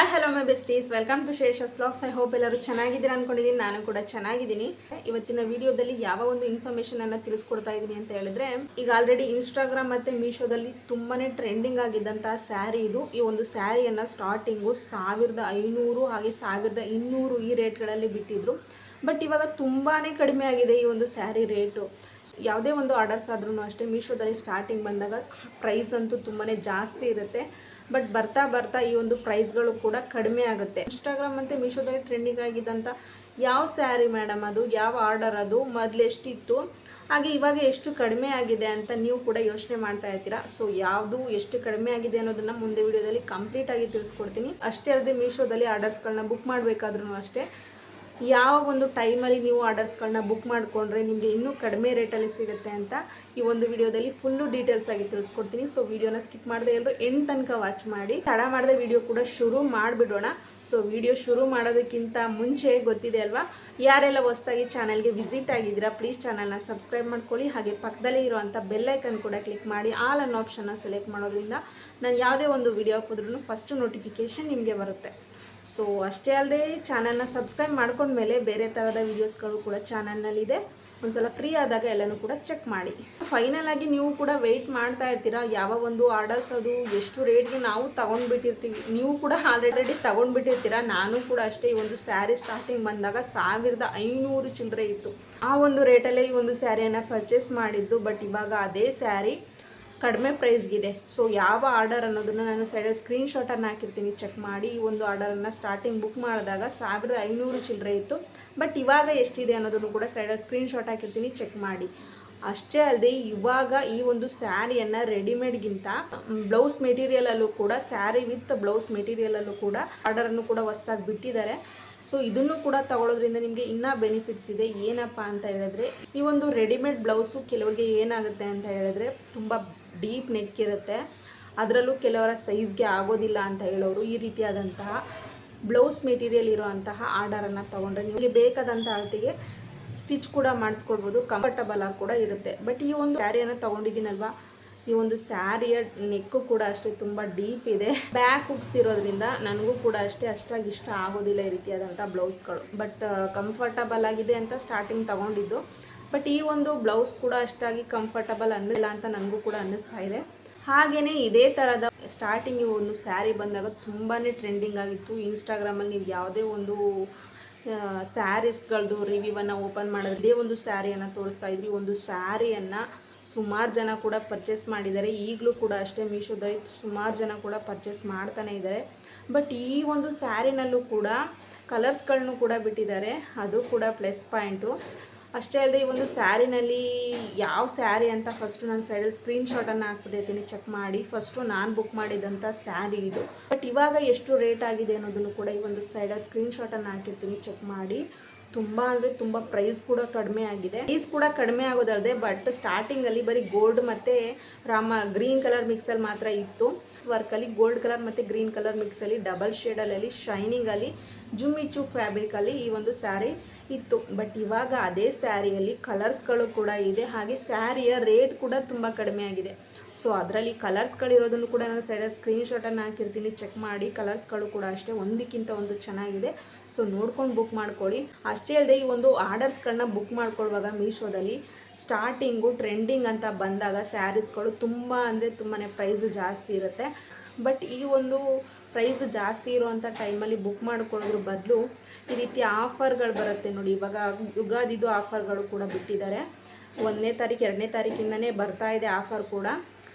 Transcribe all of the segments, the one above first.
Hi hello my besties, welcome to Shesha's vlogs. I hope ಎಲ್ಲರೂ ಚೆನ್ನಾಗಿದ್ದೀರಾ ಅಂದ್ಕೊಂಡಿದ್ದೀನಿ. ನಾನು ಕೂಡ ಚೆನ್ನಾಗಿದ್ದೀನಿ. ಇವತ್ತಿನ ವಿಡಿಯೋದಲ್ಲಿ ಯಾವ ಒಂದು ಇನ್ಫಾರ್ಮೇಷನ್ ಅನ್ನು ತಿಳಿಸ್ಕೊಡ್ತಾ ಇದ್ದೀನಿ ಅಂತ ಹೇಳಿದ್ರೆ, ಈಗ ಆಲ್ರೆಡಿ ಇನ್ಸ್ಟಾಗ್ರಾಮ್ ಮತ್ತು ಮೀಶೋದಲ್ಲಿ ತುಂಬಾ ಟ್ರೆಂಡಿಂಗ್ ಆಗಿದ್ದಂಥ ಸ್ಯಾರಿ ಇದು. ಈ ಒಂದು ಸ್ಯಾರಿಯನ್ನು ಸ್ಟಾರ್ಟಿಂಗು 1500 ಹಾಗೆ 1200 ಈ ರೇಟ್ಗಳಲ್ಲಿ ಬಿಟ್ಟಿದ್ರು. ಬಟ್ ಇವಾಗ ತುಂಬಾ ಕಡಿಮೆ ಆಗಿದೆ ಈ ಒಂದು ಸ್ಯಾರಿ ರೇಟು. ಯಾವುದೇ ಒಂದು ಆರ್ಡರ್ಸ್ ಆದ್ರೂ ಅಷ್ಟೇ ಮೀಶೋದಲ್ಲಿ ಸ್ಟಾರ್ಟಿಂಗ್ ಬಂದಾಗ ಪ್ರೈಸ್ ಅಂತೂ ತುಂಬಾ ಜಾಸ್ತಿ ಇರುತ್ತೆ. ಬಟ್ ಬರ್ತಾ ಬರ್ತಾ ಈ ಒಂದು ಪ್ರೈಸ್ಗಳು ಕೂಡ ಕಡಿಮೆ ಆಗುತ್ತೆ. ಇನ್ಸ್ಟಾಗ್ರಾಮ್ ಮತ್ತು ಮೀಶೋದಲ್ಲಿ ಟ್ರೆಂಡಿಂಗ್ ಆಗಿದ್ದಂಥ ಯಾವ ಸ್ಯಾರಿ ಮೇಡಮ್, ಅದು ಯಾವ ಆರ್ಡರ್, ಅದು ಮೊದಲು ಎಷ್ಟಿತ್ತು ಹಾಗೆ ಇವಾಗ ಎಷ್ಟು ಕಡಿಮೆ ಆಗಿದೆ ಅಂತ ನೀವು ಕೂಡ ಯೋಚನೆ ಮಾಡ್ತಾ ಇರ್ತೀರಾ. ಸೊ ಯಾವುದು ಎಷ್ಟು ಕಡಿಮೆ ಆಗಿದೆ ಅನ್ನೋದನ್ನು ಮುಂದೆ ವಿಡಿಯೋದಲ್ಲಿ ಕಂಪ್ಲೀಟಾಗಿ ತಿಳಿಸ್ಕೊಡ್ತೀನಿ. ಅಷ್ಟೇ ಅಲ್ಲದೆ ಮೀಶೋದಲ್ಲಿ ಆರ್ಡರ್ಸ್ಗಳನ್ನ ಬುಕ್ ಮಾಡಬೇಕಾದ್ರೂ ಅಷ್ಟೇ ಯಾವ ಒಂದು ಟೈಮಲ್ಲಿ ನೀವು ಆರ್ಡರ್ಸ್ಗಳನ್ನ ಬುಕ್ ಮಾಡಿಕೊಂಡ್ರೆ ನಿಮಗೆ ಇನ್ನೂ ಕಡಿಮೆ ರೇಟಲ್ಲಿ ಸಿಗುತ್ತೆ ಅಂತ ಈ ಒಂದು ವಿಡಿಯೋದಲ್ಲಿ ಫುಲ್ಲು ಡೀಟೇಲ್ಸ್ ಆಗಿ ತಿಳಿಸ್ಕೊಡ್ತೀನಿ. ಸೊ ವಿಡಿಯೋನ ಸ್ಕಿಪ್ ಮಾಡದೆ ಎಲ್ಲರೂ ಎಂಡ್ ತನಕ ವಾಚ್ ಮಾಡಿ. ತಡ ಮಾಡದೆ ವಿಡಿಯೋ ಕೂಡ ಶುರು ಮಾಡಿಬಿಡೋಣ. ಸೊ ವಿಡಿಯೋ ಶುರು ಮಾಡೋದಕ್ಕಿಂತ ಮುಂಚೆ ಗೊತ್ತಿದೆ ಅಲ್ವಾ, ಯಾರೆಲ್ಲ ಹೊಸದಾಗಿ ಚಾನಲ್ಗೆ ವಿಸಿಟ್ ಆಗಿದ್ದೀರಾ ಪ್ಲೀಸ್ ಚಾನಲ್ನ ಸಬ್ಸ್ಕ್ರೈಬ್ ಮಾಡ್ಕೊಳ್ಳಿ. ಹಾಗೆ ಪಕ್ಕದಲ್ಲೇ ಇರುವಂಥ ಬೆಲ್ಲೈಕನ್ ಕೂಡ ಕ್ಲಿಕ್ ಮಾಡಿ ಆಲ್ ಅನ್ನೋ ಆಪ್ಷನ್ನ ಸೆಲೆಕ್ಟ್ ಮಾಡೋದ್ರಿಂದ ನಾನು ಯಾವುದೇ ಒಂದು ವಿಡಿಯೋ ಹಾಕಿದ್ರೂ ಫಸ್ಟ್ ನೋಟಿಫಿಕೇಷನ್ ನಿಮಗೆ ಬರುತ್ತೆ. ಸೊ ಅಷ್ಟೇ ಅಲ್ಲದೆ ಚಾನಲ್ನ ಸಬ್ಸ್ಕ್ರೈಬ್ ಮಾಡ್ಕೊಂಡ್ಮೇಲೆ ಬೇರೆ ಥರದ ವೀಡಿಯೋಸ್ಗಳು ಕೂಡ ಚಾನಲ್ನಲ್ಲಿದೆ. ಒಂದ್ಸಲ ಫ್ರೀ ಆದಾಗ ಎಲ್ಲನೂ ಕೂಡ ಚೆಕ್ ಮಾಡಿ. ಫೈನಲ್ ಆಗಿ ನೀವು ಕೂಡ ವೆಯ್ಟ್ ಮಾಡ್ತಾ ಇರ್ತೀರಾ ಯಾವ ಒಂದು ಆರ್ಡರ್ಸ್ ಅದು ಎಷ್ಟು ರೇಟ್ಗೆ ನಾವು ತೊಗೊಂಡ್ಬಿಟ್ಟಿರ್ತೀವಿ. ನೀವು ಕೂಡ ಆಲ್ರೆಡಿ ತೊಗೊಂಡ್ಬಿಟ್ಟಿರ್ತೀರಾ. ನಾನು ಕೂಡ ಅಷ್ಟೇ. ಈ ಒಂದು ಸ್ಯಾರಿ ಸ್ಟಾರ್ಟಿಂಗ್ ಬಂದಾಗ 1500 ಚಿಲ್ಲರೆ ಇತ್ತು. ಆ ಒಂದು ರೇಟಲ್ಲೇ ಈ ಒಂದು ಸ್ಯಾರಿಯನ್ನು ಪರ್ಚೇಸ್ ಮಾಡಿದ್ದು. ಬಟ್ ಇವಾಗ ಅದೇ ಸ್ಯಾರಿ ಕಡಿಮೆ ಪ್ರೈಸ್ಗಿದೆ. ಸೊ ಯಾವ ಆರ್ಡರ್ ಅನ್ನೋದನ್ನು ನಾನು ಸೈಡಲ್ಲಿ ಸ್ಕ್ರೀನ್ಶಾಟನ್ನು ಹಾಕಿರ್ತೀನಿ, ಚೆಕ್ ಮಾಡಿ. ಈ ಒಂದು ಆರ್ಡರನ್ನು ಸ್ಟಾರ್ಟಿಂಗ್ ಬುಕ್ ಮಾಡಿದಾಗ 1500 ಚಿಲ್ಲರೆ ಇತ್ತು. ಬಟ್ ಇವಾಗ ಎಷ್ಟಿದೆ ಅನ್ನೋದನ್ನು ಕೂಡ ಸೈಡಲ್ಲಿ ಸ್ಕ್ರೀನ್ಶಾಟ್ ಹಾಕಿರ್ತೀನಿ, ಚೆಕ್ ಮಾಡಿ. ಅಷ್ಟೇ ಅಲ್ಲದೆ ಇವಾಗ ಈ ಒಂದು ಸ್ಯಾರಿಯನ್ನು ರೆಡಿಮೇಡ್ಗಿಂತ ಬ್ಲೌಸ್ ಮೆಟೀರಿಯಲಲ್ಲೂ ಕೂಡ, ಸ್ಯಾರಿ ವಿತ್ ಬ್ಲೌಸ್ ಮೆಟೀರಿಯಲಲ್ಲೂ ಕೂಡ ಆರ್ಡರನ್ನು ಕೂಡ ಹೊಸದಾಗಿ ಬಿಟ್ಟಿದ್ದಾರೆ. ಸೊ ಇದನ್ನು ಕೂಡ ತಗೊಳ್ಳೋದ್ರಿಂದ ನಿಮಗೆ ಇನ್ನೂ ಬೆನಿಫಿಟ್ಸ್ ಇದೆ. ಏನಪ್ಪ ಅಂತ ಹೇಳಿದ್ರೆ, ಈ ಒಂದು ರೆಡಿಮೇಡ್ ಬ್ಲೌಸು ಕೆಲವರಿಗೆ ಏನಾಗುತ್ತೆ ಅಂತ ಹೇಳಿದ್ರೆ ತುಂಬ ಡೀಪ್ ನೆಕ್ ಇರುತ್ತೆ. ಅದರಲ್ಲೂ ಕೆಲವರ ಸೈಜ್ಗೆ ಆಗೋದಿಲ್ಲ ಅಂತ ಹೇಳೋರು ಈ ರೀತಿಯಾದಂತಹ ಬ್ಲೌಸ್ ಮೆಟೀರಿಯಲ್ ಇರೋವಂತಹ ಆರ್ಡರನ್ನು ತೊಗೊಂಡ್ರೆ ನಿಮಗೆ ಬೇಕಾದಂಥ ಅಳತೆಗೆ ಸ್ಟಿಚ್ ಕೂಡ ಮಾಡಿಸ್ಕೊಳ್ಬೋದು, ಕಂಫರ್ಟಬಲ್ ಆಗಿ ಕೂಡ ಇರುತ್ತೆ. ಬಟ್ ಈ ಒಂದು ಸ್ಯಾರಿಯನ್ನು ತೊಗೊಂಡಿದ್ದೀನಲ್ವ, ಈ ಒಂದು ಸ್ಯಾರಿಯ ನೆಕ್ಕು ಕೂಡ ಅಷ್ಟೇ ತುಂಬ ಡೀಪ್ ಇದೆ. ಬ್ಯಾಕ್ ಹುಕ್ಸ್ ಇರೋದ್ರಿಂದ ನನಗೂ ಕೂಡ ಅಷ್ಟೇ ಅಷ್ಟಾಗಿ ಇಷ್ಟ ಆಗೋದಿಲ್ಲ ಈ ರೀತಿಯಾದಂಥ ಬ್ಲೌಸ್ಗಳು. ಬಟ್ ಕಂಫರ್ಟಬಲ್ ಆಗಿದೆ ಅಂತ ಸ್ಟಾರ್ಟಿಂಗ್ ತೊಗೊಂಡಿದ್ದು. ಬಟ್ ಈ ಒಂದು ಬ್ಲೌಸ್ ಕೂಡ ಅಷ್ಟಾಗಿ ಕಂಫರ್ಟಬಲ್ ಅನ್ನಿಲ್ಲ ಅಂತ ನನಗೂ ಕೂಡ ಅನ್ನಿಸ್ತಾ ಇದೆ. ಹಾಗೆಯೇ ಇದೇ ಥರದ ಸ್ಟಾರ್ಟಿಂಗ್ ಈ ಒಂದು ಸ್ಯಾರಿ ಬಂದಾಗ ತುಂಬಾ ಟ್ರೆಂಡಿಂಗ್ ಆಗಿತ್ತು. ಇನ್ಸ್ಟಾಗ್ರಾಮಲ್ಲಿ ನೀವು ಯಾವುದೇ ಒಂದು ಸ್ಯಾರೀಸ್ಗಳದ್ದು ರಿವ್ಯೂವನ್ನು ಓಪನ್ ಮಾಡಿದ್ರೆ ಇದೇ ಒಂದು ಸ್ಯಾರಿಯನ್ನು ತೋರಿಸ್ತಾ ಇದ್ರಿ. ಒಂದು ಸ್ಯಾರಿಯನ್ನು ಸುಮಾರು ಜನ ಕೂಡ ಪರ್ಚೇಸ್ ಮಾಡಿದ್ದಾರೆ. ಈಗಲೂ ಕೂಡ ಅಷ್ಟೇ ಮೀಶೋದಲ್ಲಿ ಸುಮಾರು ಜನ ಕೂಡ ಪರ್ಚೇಸ್ ಮಾಡ್ತಾನೆ ಇದ್ದಾರೆ. ಬಟ್ ಈ ಒಂದು ಸ್ಯಾರಿನಲ್ಲೂ ಕೂಡ ಕಲರ್ಸ್ಗಳನ್ನು ಕೂಡ ಬಿಟ್ಟಿದ್ದಾರೆ, ಅದು ಕೂಡ ಪ್ಲಸ್ ಪಾಯಿಂಟು. ಅಷ್ಟೇ ಅಲ್ಲದೆ ಈ ಒಂದು ಸ್ಯಾರಿನಲ್ಲಿ ಯಾವ ಸ್ಯಾರಿ ಅಂತ ಫಸ್ಟು ನಾನು ಸೈಡಲ್ಲಿ ಸ್ಕ್ರೀನ್ಶಾಟನ್ನು ಹಾಕ್ಬಿಟ್ಟಿರ್ತೀನಿ, ಚೆಕ್ ಮಾಡಿ. ಫಸ್ಟು ನಾನು ಬುಕ್ ಮಾಡಿದಂಥ ಸ್ಯಾರಿ ಇದು. ಬಟ್ ಇವಾಗ ಎಷ್ಟು ರೇಟ್ ಆಗಿದೆ ಅನ್ನೋದನ್ನು ಕೂಡ ಈ ಒಂದು ಸೈಡಲ್ಲಿ ಸ್ಕ್ರೀನ್ಶಾಟನ್ನು ಹಾಕಿರ್ತೀನಿ, ಚೆಕ್ ಮಾಡಿ. ತುಂಬ ಅಂದರೆ ತುಂಬ ಪ್ರೈಸ್ ಕೂಡ ಕಡಿಮೆ ಆಗಿದೆ. ಪ್ರೈಸ್ ಕೂಡ ಕಡಿಮೆ ಆಗೋದಲ್ಲದೆ ಬಟ್ ಸ್ಟಾರ್ಟಿಂಗಲ್ಲಿ ಬರೀ ಗೋಲ್ಡ್ ಮತ್ತು ಗ್ರೀನ್ ಕಲರ್ ಮಿಕ್ಸಲ್ಲಿ ಮಾತ್ರ ಇತ್ತು. ವರ್ಕಲ್ಲಿ ಗೋಲ್ಡ್ ಕಲರ್ ಮತ್ತು ಗ್ರೀನ್ ಕಲರ್ ಮಿಕ್ಸಲ್ಲಿ ಡಬಲ್ ಶೇಡಲ್ಲಿ ಶೈನಿಂಗಲ್ಲಿ ಜುಮ್ಮಿಚ್ಚು ಫ್ಯಾಬ್ರಿಕಲ್ಲಿ ಈ ಒಂದು ಸ್ಯಾರಿ ಇತ್ತು. ಬಟ್ ಇವಾಗ ಅದೇ ಸ್ಯಾರಿಯಲ್ಲಿ ಕಲರ್ಸ್ಗಳು ಕೂಡ ಇದೆ, ಹಾಗೆ ಸ್ಯಾರಿಯ ರೇಟ್ ಕೂಡ ತುಂಬ ಕಡಿಮೆ ಆಗಿದೆ. ಸೊ ಅದರಲ್ಲಿ ಕಲರ್ಸ್ಗಳಿರೋದನ್ನು ಕೂಡ ನಾನು ಸೈಡಲ್ಲಿ ಸ್ಕ್ರೀನ್ಶಾಟನ್ನು ಹಾಕಿರ್ತೀನಿ, ಚೆಕ್ ಮಾಡಿ. ಕಲರ್ಸ್ಗಳು ಕೂಡ ಅಷ್ಟೇ ಒಂದಕ್ಕಿಂತ ಒಂದು ಚೆನ್ನಾಗಿದೆ. ಸೊ ನೋಡ್ಕೊಂಡು ಬುಕ್ ಮಾಡ್ಕೊಳ್ಳಿ. ಅಷ್ಟೇ ಅಲ್ಲದೆ ಈ ಒಂದು ಆರ್ಡರ್ಸ್ಗಳನ್ನ ಬುಕ್ ಮಾಡ್ಕೊಳ್ಳುವಾಗ ಮೀಶೋದಲ್ಲಿ ಸ್ಟಾರ್ಟಿಂಗು ಟ್ರೆಂಡಿಂಗ್ ಅಂತ ಬಂದಾಗ ಸ್ಯಾರೀಸ್ಗಳು ತುಂಬ ಅಂದರೆ ತುಂಬಾ ಪ್ರೈಸು ಜಾಸ್ತಿ ಇರುತ್ತೆ. ಬಟ್ ಈ ಒಂದು ಪ್ರೈಸ್ ಜಾಸ್ತಿ ಇರೋವಂಥ ಟೈಮಲ್ಲಿ ಬುಕ್ ಮಾಡ್ಕೊಳ್ಳೋದ್ರ ಬದಲು ಈ ರೀತಿ ಆಫರ್ಗಳು ಬರುತ್ತೆ ನೋಡಿ. ಇವಾಗ ಯುಗಾದಿದು ಆಫರ್ಗಳು ಕೂಡ ಬಿಟ್ಟಿದ್ದಾರೆ. 1ನೇ ತಾರೀಕು 2ನೇ ತಾರೀಕಿಂದನೇ ಬರ್ತಾ ಇದೆ ಆಫರ್ ಕೂಡ.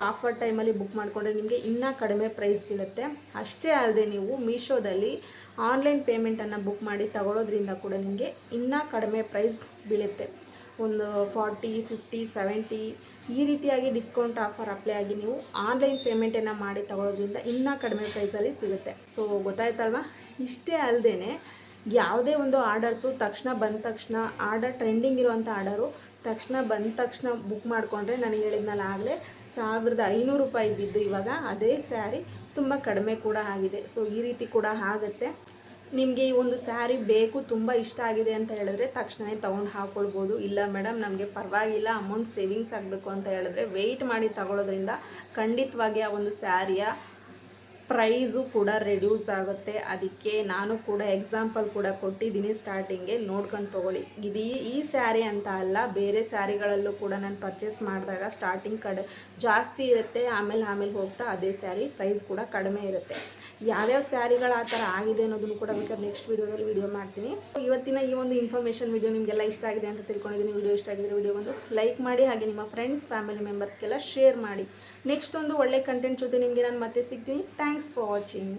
ಆಫರ್ ಟೈಮಲ್ಲಿ ಬುಕ್ ಮಾಡಿಕೊಂಡ್ರೆ ನಿಮಗೆ ಇನ್ನೂ ಕಡಿಮೆ ಪ್ರೈಸ್ ಬೀಳುತ್ತೆ. ಅಷ್ಟೇ ಅಲ್ಲದೆ ನೀವು ಮೀಶೋದಲ್ಲಿ ಆನ್ಲೈನ್ ಪೇಮೆಂಟನ್ನು ಬುಕ್ ಮಾಡಿ ತಗೊಳ್ಳೋದ್ರಿಂದ ಕೂಡ ನಿಮಗೆ ಇನ್ನೂ ಕಡಿಮೆ ಪ್ರೈಸ್ ಬೀಳುತ್ತೆ. ಒಂದು 40, 50, 70 ಈ ರೀತಿಯಾಗಿ ಡಿಸ್ಕೌಂಟ್ ಆಫರ್ ಅಪ್ಲೈ ಆಗಿ ನೀವು ಆನ್ಲೈನ್ ಪೇಮೆಂಟನ್ನು ಮಾಡಿ ತಗೊಳ್ಳೋದ್ರಿಂದ ಇನ್ನೂ ಕಡಿಮೆ ಪ್ರೈಸಲ್ಲಿ ಸಿಗುತ್ತೆ. ಸೊ ಗೊತ್ತಾಯ್ತಲ್ವಾ. ಇಷ್ಟೇ ಅಲ್ಲದೆ ಯಾವುದೇ ಒಂದು ಆರ್ಡರ್ಸು ತಕ್ಷಣ ಬಂದ ತಕ್ಷಣ ಆರ್ಡರ್ ಟ್ರೆಂಡಿಂಗ್ ಇರುವಂಥ ಆರ್ಡರು ತಕ್ಷಣ ಬಂದ ತಕ್ಷಣ ಬುಕ್ ಮಾಡಿಕೊಂಡ್ರೆ ನನಗೆ ಹೇಳಿದ್ನಲ್ಲ ಆಗಲೇ 1500 ರೂಪಾಯಿ ಇದ್ದಿದ್ದು ಇವಾಗ ಅದೇ ಸ್ಯಾರಿ ತುಂಬ ಕಡಿಮೆ ಕೂಡ ಆಗಿದೆ. ಸೊ ಈ ರೀತಿ ಕೂಡ ಆಗುತ್ತೆ. ನಿಮಗೆ ಈ ಒಂದು ಸ್ಯಾರಿ ಬೇಕು, ತುಂಬ ಇಷ್ಟ ಆಗಿದೆ ಅಂತ ಹೇಳಿದ್ರೆ ತಕ್ಷಣವೇ ತೊಗೊಂಡು ಹಾಕ್ಕೊಳ್ಬೋದು. ಇಲ್ಲ ಮೇಡಮ್ ನಮಗೆ ಪರವಾಗಿಲ್ಲ, ಅಮೌಂಟ್ ಸೇವಿಂಗ್ಸ್ ಆಗಬೇಕು ಅಂತ ಹೇಳಿದ್ರೆ ವೆಯ್ಟ್ ಮಾಡಿ ತಗೊಳ್ಳೋದ್ರಿಂದ ಖಂಡಿತವಾಗಿ ಆ ಒಂದು ಸ್ಯಾರಿಯ ಪ್ರೈಸು ಕೂಡ ರೆಡ್ಯೂಸ್ ಆಗುತ್ತೆ. ಅದಕ್ಕೆ ನಾನು ಕೂಡ ಎಕ್ಸಾಂಪಲ್ ಕೂಡ ಕೊಟ್ಟಿದ್ದೀನಿ ಸ್ಟಾರ್ಟಿಂಗ್ಗೆ, ನೋಡ್ಕೊಂಡು ತೊಗೊಳ್ಳಿ. ಇದು ಈ ಸ್ಯಾರಿ ಅಂತ ಅಲ್ಲ, ಬೇರೆ ಸ್ಯಾರಿಗಳಲ್ಲೂ ಕೂಡ ನಾನು ಪರ್ಚೇಸ್ ಮಾಡಿದಾಗ ಸ್ಟಾರ್ಟಿಂಗ್ ಜಾಸ್ತಿ ಇರುತ್ತೆ, ಆಮೇಲೆ ಹೋಗ್ತಾ ಅದೇ ಸ್ಯಾರಿ ಪ್ರೈಸ್ ಕೂಡ ಕಡಿಮೆ ಇರುತ್ತೆ. ಯಾವ್ಯಾವ ಸ್ಯಾರಿಗಳು ಆ ಥರ ಆಗಿದೆ ಅನ್ನೋದನ್ನು ಕೂಡ ಬೇಕಾದ್ರೆ ನೆಕ್ಸ್ಟ್ ವೀಡಿಯೋದಲ್ಲಿ ವಿಡಿಯೋ ಮಾಡ್ತೀನಿ. ಇವತ್ತಿನ ಈ ಒಂದು ಇನ್ಫಾರ್ಮೇಷನ್ ವಿಡಿಯೋ ನಿಮಗೆಲ್ಲ ಇಷ್ಟ ಆಗಿದೆ ಅಂತ ತಿಳ್ಕೊಂಡಿದ್ದೀನಿ. ವಿಡಿಯೋ ಇಷ್ಟ ಆಗಿದ್ರೆ ವಿಡಿಯೋ ಒಂದು ಲೈಕ್ ಮಾಡಿ, ಹಾಗೆ ನಿಮ್ಮ ಫ್ರೆಂಡ್ಸ್ ಫ್ಯಾಮಿಲಿ ಮೆಂಬರ್ಸ್ಗೆಲ್ಲ ಶೇರ್ ಮಾಡಿ. ನೆಕ್ಸ್ಟ್ ಒಂದು ಒಳ್ಳೆ ಕಂಟೆಂಟ್ ಜೊತೆ ನಿಮಗೆ ನಾನು ಮತ್ತೆ ಸಿಗ್ತೀನಿ. Thanks for watching.